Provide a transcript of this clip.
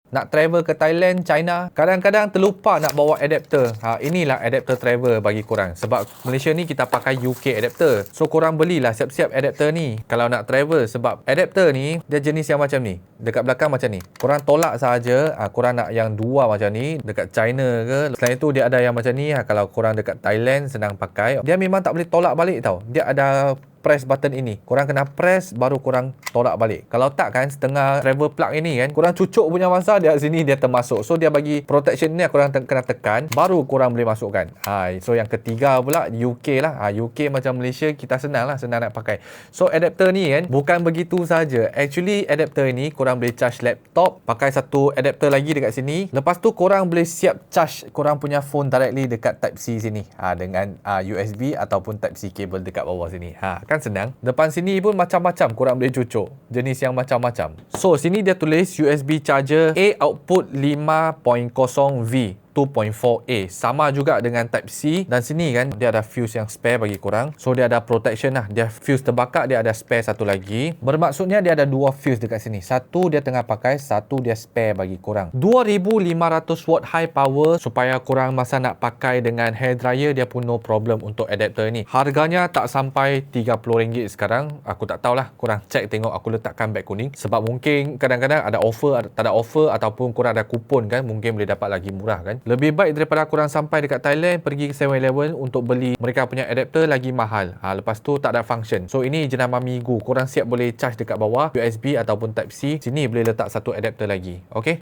Nak travel ke Thailand, China, kadang-kadang terlupa nak bawa adapter. Inilah adapter travel bagi korang. Sebab Malaysia ni kita pakai UK adapter. So korang belilah siap-siap adapter ni kalau nak travel. Sebab adapter ni dia jenis yang macam ni. Dekat belakang macam ni. Korang tolak saja. Korang nak yang dua macam ni dekat China ke. Selain itu dia ada yang macam ni. Kalau korang dekat Thailand senang pakai. Dia memang tak boleh tolak balik tau. Dia ada press button ini. Korang kena press baru korang tolak balik. Kalau tak kan setengah travel plug ini kan, korang cucuk punya masa dia sini dia termasuk. So dia bagi protection ni korang kena tekan baru korang boleh masukkan. So yang ketiga pula UK lah. UK macam Malaysia kita senang nak pakai. So adapter ni kan bukan begitu saja. Actually adapter ni korang boleh charge laptop, pakai satu adapter lagi dekat sini. Lepas tu korang boleh siap charge korang punya phone directly dekat type C sini. Dengan USB ataupun type C cable dekat bawah sini. Kan senang. Depan sini pun macam-macam korang boleh cucuk. Jenis yang macam-macam. So sini dia tulis USB charger A output 5.0V 2.4A. Sama juga dengan Type C. Dan sini kan dia ada fuse yang spare bagi korang. So dia ada protection lah. Dia fuse terbakar, dia ada spare satu lagi. Bermaksudnya dia ada dua fuse dekat sini. Satu dia tengah pakai, satu dia spare bagi korang. 2500 watt high power supaya korang masa nak pakai dengan hair dryer dia pun no problem untuk adapter ni. Harganya tak sampai RM30 sekarang. Aku tak tahulah. Korang check tengok, aku letakkan beg kuning. Sebab mungkin kadang-kadang ada offer, tak ada offer ataupun korang ada kupon kan, mungkin boleh dapat lagi murah kan. Lebih baik daripada korang sampai dekat Thailand pergi ke 7-Eleven untuk beli mereka punya adapter lagi mahal. Lepas tu tak ada function. So ini jenama Migu. Korang siap boleh charge dekat bawah USB ataupun Type C. Sini boleh letak satu adapter lagi. Okay.